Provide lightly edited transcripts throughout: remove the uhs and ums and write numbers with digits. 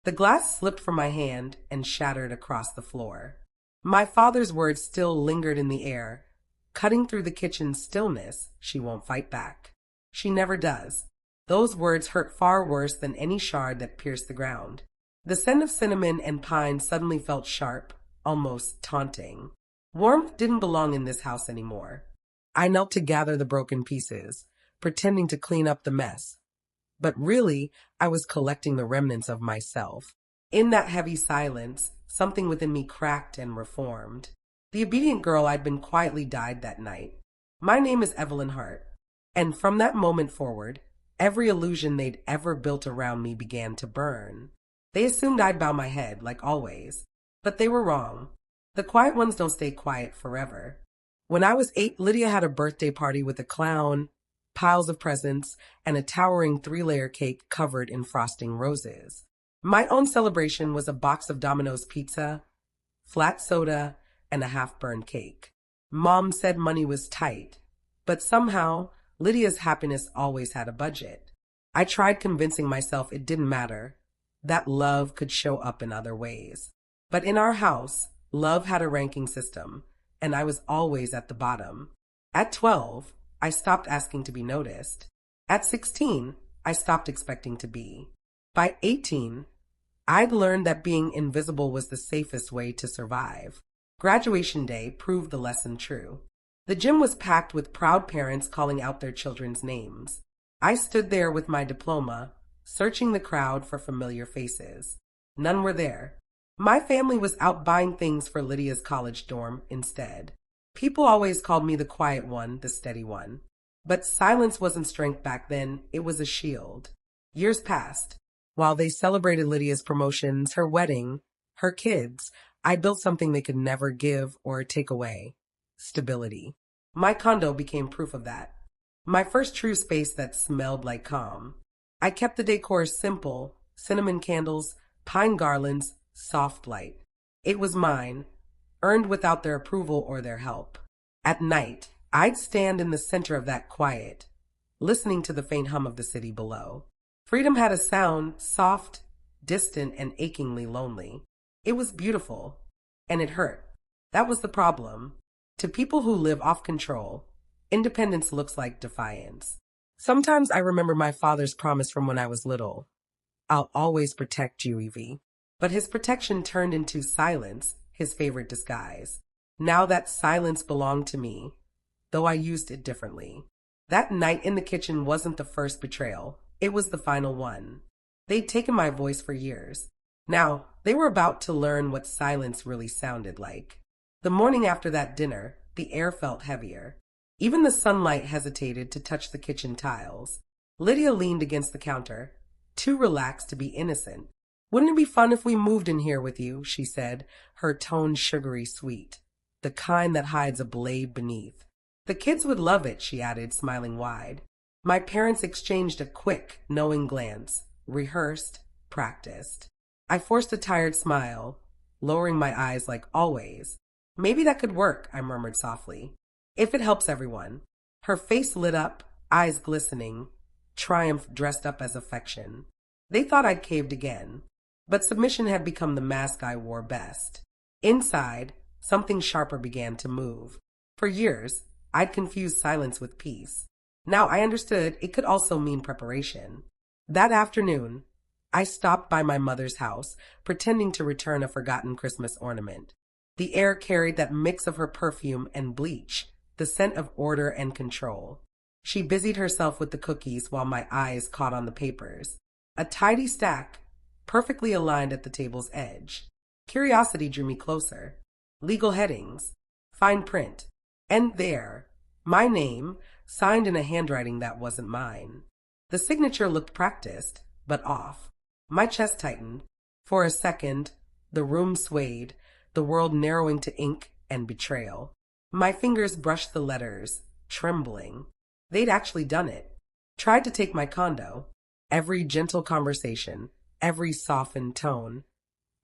The glass slipped from my hand and shattered across the floor. My father's words still lingered in the air, cutting through the kitchen's stillness. She won't fight back. She never does. Those words hurt far worse than any shard that pierced the ground. The scent of cinnamon and pine suddenly felt sharp, almost taunting. Warmth didn't belong in this house anymore. I knelt to gather the broken pieces, pretending to clean up the mess. But really, I was collecting the remnants of myself. In that heavy silence, something within me cracked and reformed. The obedient girl I'd been quietly died that night. My name is Evelyn Hart. And from that moment forward, every illusion they'd ever built around me began to burn. They assumed I'd bow my head, like always. But they were wrong. The quiet ones don't stay quiet forever. When I was 8, Lydia had a birthday party with a clown, piles of presents, and a towering 3-layer cake covered in frosting roses. My own celebration was a box of Domino's pizza, flat soda, and a half-burned cake. Mom said money was tight, but somehow Lydia's happiness always had a budget. I tried convincing myself it didn't matter, that love could show up in other ways. But in our house, love had a ranking system, and I was always at the bottom. At 12, I stopped asking to be noticed. At 16, I stopped expecting to be. By 18, I'd learned that being invisible was the safest way to survive. Graduation day proved the lesson true. The gym was packed with proud parents calling out their children's names. I stood there with my diploma, searching the crowd for familiar faces. None were there. My family was out buying things for Lydia's college dorm instead. People always called me the quiet one, the steady one. But silence wasn't strength back then, it was a shield. Years passed. While they celebrated Lydia's promotions, her wedding, her kids, I built something they could never give or take away. Stability. My condo became proof of that. My first true space that smelled like calm. I kept the decor simple, cinnamon candles, pine garlands, soft light. It was mine, earned without their approval or their help. At night, I'd stand in the center of that quiet, listening to the faint hum of the city below. Freedom had a sound, soft, distant, and achingly lonely. It was beautiful, and it hurt. That was the problem. To people who live off control, independence looks like defiance. Sometimes I remember my father's promise from when I was little. I'll always protect you, Evie. But his protection turned into silence, his favorite disguise. Now that silence belonged to me, though I used it differently. That night in the kitchen wasn't the first betrayal. It was the final one. They'd taken my voice for years. Now, they were about to learn what silence really sounded like. The morning after that dinner, the air felt heavier. Even the sunlight hesitated to touch the kitchen tiles. Lydia leaned against the counter, too relaxed to be innocent. "Wouldn't it be fun if we moved in here with you?" she said, her tone sugary sweet, the kind that hides a blade beneath. "The kids would love it," she added, smiling wide. My parents exchanged a quick, knowing glance, rehearsed, practiced. I forced a tired smile, lowering my eyes like always. "Maybe that could work," I murmured softly. "If it helps everyone." Her face lit up, eyes glistening, triumph dressed up as affection. They thought I'd caved again, but submission had become the mask I wore best. Inside, something sharper began to move. For years, I'd confused silence with peace. Now I understood it could also mean preparation. That afternoon, I stopped by my mother's house, pretending to return a forgotten Christmas ornament. The air carried that mix of her perfume and bleach, the scent of order and control. She busied herself with the cookies while my eyes caught on the papers. A tidy stack, perfectly aligned at the table's edge. Curiosity drew me closer. Legal headings, fine print, and there, my name, signed in a handwriting that wasn't mine. The signature looked practiced, but off. My chest tightened. For a second, the room swayed, the world narrowing to ink and betrayal. My fingers brushed the letters, trembling. They'd actually done it. Tried to take my condo. Every gentle conversation, every softened tone,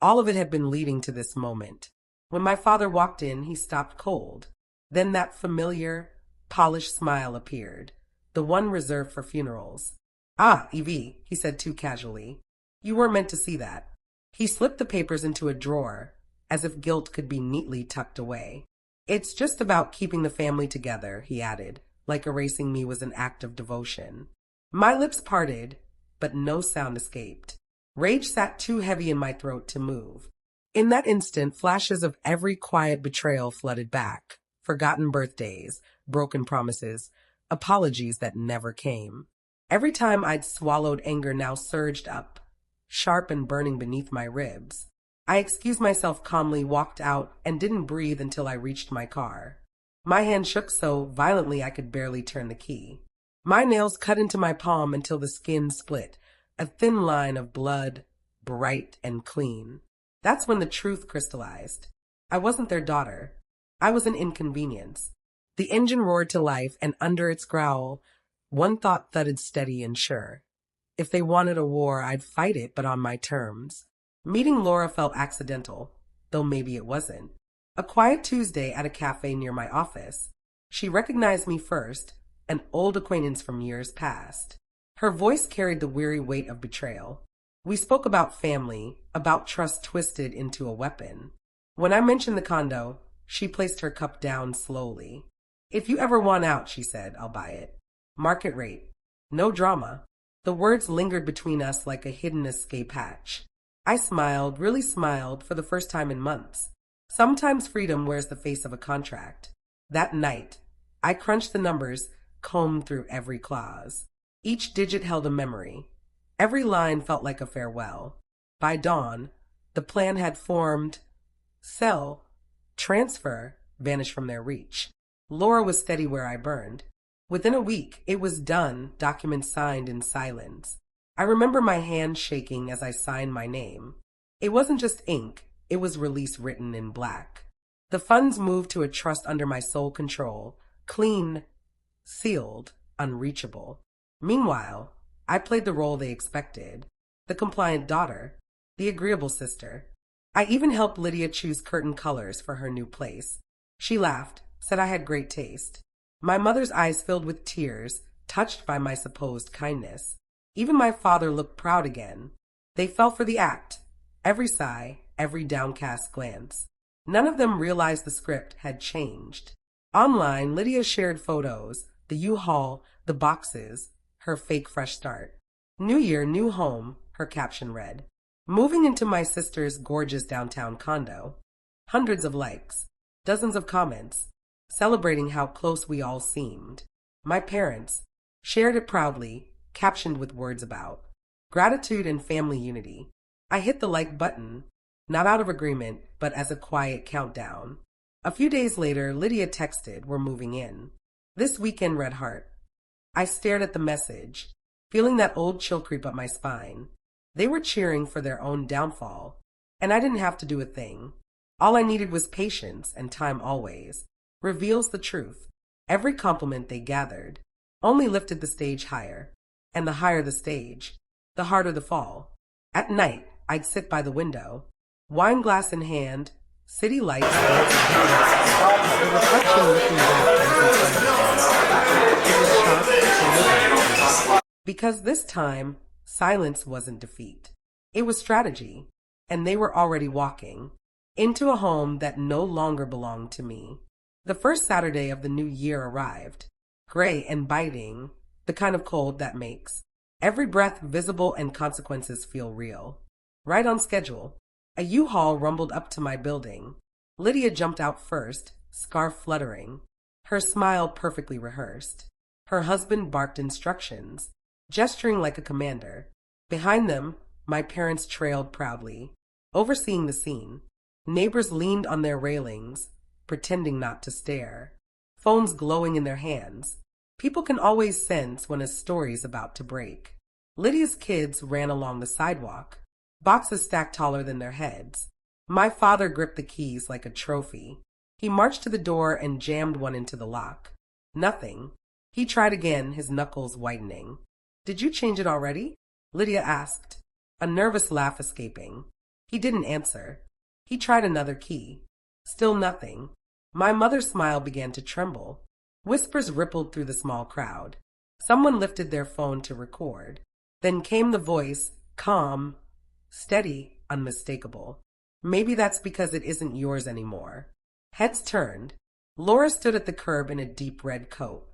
all of it had been leading to this moment. When my father walked in, he stopped cold. Then that familiar, polished smile appeared, the one reserved for funerals. "Ah, Evie," he said too casually. "You weren't meant to see that." He slipped the papers into a drawer, as if guilt could be neatly tucked away. It's just about keeping the family together, he added, like erasing me was an act of devotion. My lips parted, but no sound escaped. Rage sat too heavy in my throat to move. In that instant, flashes of every quiet betrayal flooded back. Forgotten birthdays, broken promises, apologies that never came. Every time I'd swallowed, anger now surged up, sharp and burning beneath my ribs. I excused myself calmly, walked out, and didn't breathe until I reached my car. My hand shook so violently I could barely turn the key. My nails cut into my palm until the skin split, a thin line of blood, bright and clean. That's when the truth crystallized. I wasn't their daughter. I was an inconvenience. The engine roared to life, and under its growl, one thought thudded steady and sure. If they wanted a war, I'd fight it, but on my terms. Meeting Laura felt accidental, though maybe it wasn't. A quiet Tuesday at a cafe near my office. She recognized me first, an old acquaintance from years past. Her voice carried the weary weight of betrayal. We spoke about family, about trust twisted into a weapon. When I mentioned the condo, she placed her cup down slowly. If you ever want out, she said, I'll buy it. Market rate. No drama. The words lingered between us like a hidden escape hatch. I smiled, really smiled, for the first time in months. Sometimes freedom wears the face of a contract. That night, I crunched the numbers, combed through every clause. Each digit held a memory. Every line felt like a farewell. By dawn, the plan had formed. Sell, transfer, vanished from their reach. Laura was steady where I burned. Within a week, it was done, documents signed in silence. I remember my hand shaking as I signed my name. It wasn't just ink, it was release written in black. The funds moved to a trust under my sole control, clean, sealed, unreachable. Meanwhile, I played the role they expected, the compliant daughter, the agreeable sister. I even helped Lydia choose curtain colors for her new place. She laughed, said I had great taste. My mother's eyes filled with tears, touched by my supposed kindness. Even my father looked proud again. They fell for the act, every sigh, every downcast glance. None of them realized the script had changed. Online, Lydia shared photos, the U-Haul, the boxes, her fake fresh start. New year, new home, her caption read. Moving into my sister's gorgeous downtown condo. Hundreds of likes, dozens of comments, celebrating how close we all seemed. My parents shared it proudly, captioned with words about gratitude and family unity. I hit the like button, not out of agreement, but as a quiet countdown. A few days later, Lydia texted, we're moving in. This weekend, Red Heart. I stared at the message, feeling that old chill creep up my spine. They were cheering for their own downfall, and I didn't have to do a thing. All I needed was patience, and time always reveals the truth. Every compliment they gathered only lifted the stage higher, and the higher the stage, the harder the fall. At night, I'd sit by the window, wine glass in hand, city lights, the reflection looking back. Because this time, silence wasn't defeat. It was strategy, and they were already walking into a home that no longer belonged to me. The first Saturday of the new year arrived, gray and biting, the kind of cold that makes every breath visible and consequences feel real. Right on schedule, a U-Haul rumbled up to my building. Lydia jumped out first, scarf fluttering, her smile perfectly rehearsed. Her husband barked instructions, gesturing like a commander. Behind them, my parents trailed proudly, overseeing the scene. Neighbors leaned on their railings, pretending not to stare, phones glowing in their hands. People can always sense when a story's about to break. Lydia's kids ran along the sidewalk, boxes stacked taller than their heads. My father gripped the keys like a trophy. He marched to the door and jammed one into the lock. Nothing. He tried again, his knuckles whitening. Did you change it already? Lydia asked, a nervous laugh escaping. He didn't answer. He tried another key. Still nothing. My mother's smile began to tremble. Whispers rippled through the small crowd. Someone lifted their phone to record. Then came the voice, calm, steady. unmistakable. Maybe that's because it isn't yours anymore. Heads turned. Laura stood at the curb in a deep red coat,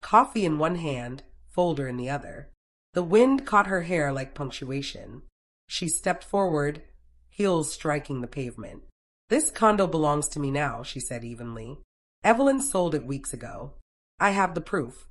coffee in one hand, folder in the other. The wind caught her hair like punctuation. She stepped forward, heels striking the pavement. "This condo belongs to me now," she said evenly. "Evelyn sold it weeks ago. I have the proof."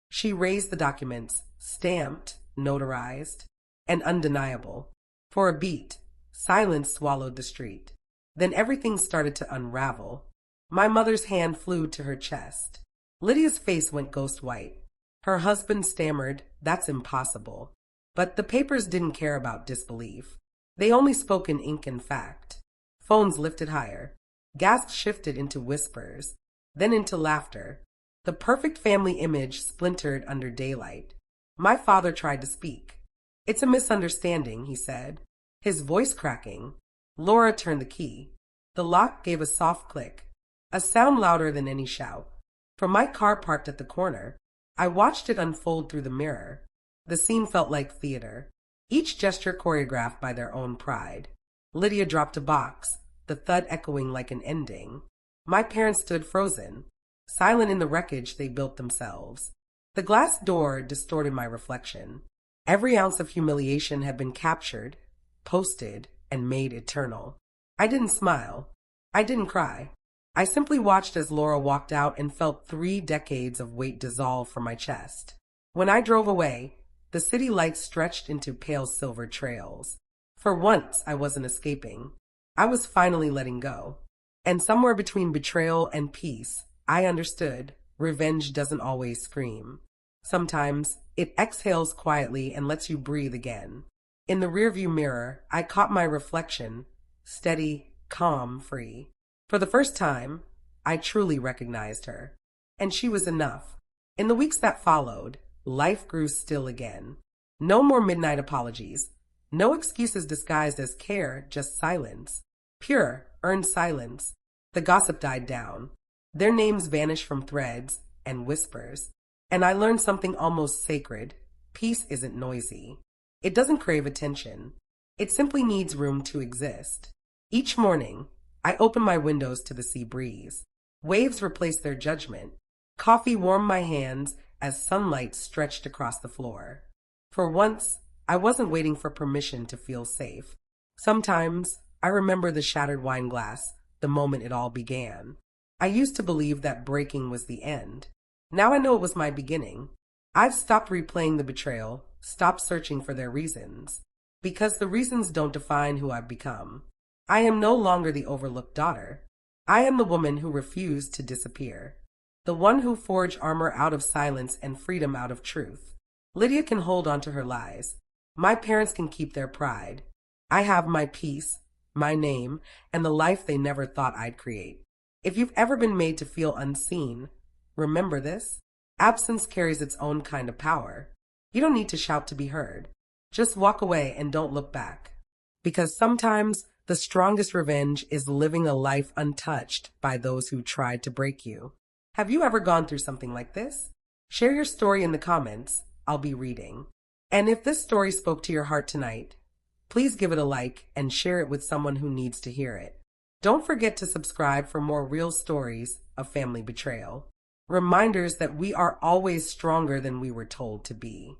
She raised the documents, stamped, notarized, and undeniable. For a beat, silence swallowed the street. Then everything started to unravel. My mother's hand flew to her chest. Lydia's face went ghost white. Her husband stammered, "That's impossible." But the papers didn't care about disbelief. They only spoke in ink and fact. Phones lifted higher. Gasps shifted into whispers, then into laughter. The perfect family image splintered under daylight. My father tried to speak. "It's a misunderstanding," he said, his voice cracking. Laura turned the key. The lock gave a soft click, a sound louder than any shout. From my car parked at the corner, I watched it unfold through the mirror. The scene felt like theater, each gesture choreographed by their own pride. Lydia dropped a box, the thud echoing like an ending. My parents stood frozen, silent in the wreckage they built themselves. The glass door distorted my reflection. Every ounce of humiliation had been captured, posted, and made eternal. I didn't smile. I didn't cry. I simply watched as Laura walked out and felt 3 decades of weight dissolve from my chest. When I drove away, the city lights stretched into pale silver trails. For once, I wasn't escaping. I was finally letting go. And somewhere between betrayal and peace, I understood revenge doesn't always scream. Sometimes it exhales quietly and lets you breathe again. In the rearview mirror, I caught my reflection, steady, calm, free. For the first time, I truly recognized her. And she was enough. In the weeks that followed, life grew still again. No more midnight apologies. No excuses disguised as care, just silence. Pure, earned silence. The gossip died down. Their names vanished from threads and whispers. And I learned something almost sacred. Peace isn't noisy. It doesn't crave attention. It simply needs room to exist. Each morning, I open my windows to the sea breeze. Waves replace their judgment. Coffee warmed my hands as sunlight stretched across the floor. For once, I wasn't waiting for permission to feel safe. Sometimes, I remember the shattered wine glass, the moment it all began. I used to believe that breaking was the end. Now I know it was my beginning. I've stopped replaying the betrayal, stopped searching for their reasons. Because the reasons don't define who I've become. I am no longer the overlooked daughter. I am the woman who refused to disappear. The one who forged armor out of silence and freedom out of truth. Lydia can hold on to her lies. My parents can keep their pride. I have my peace, my name, and the life they never thought I'd create. If you've ever been made to feel unseen, remember this. Absence carries its own kind of power. You don't need to shout to be heard. Just walk away and don't look back. Because sometimes the strongest revenge is living a life untouched by those who tried to break you. Have you ever gone through something like this? Share your story in the comments. I'll be reading. And if this story spoke to your heart tonight, please give it a like and share it with someone who needs to hear it. Don't forget to subscribe for more real stories of family betrayal. Reminders that we are always stronger than we were told to be.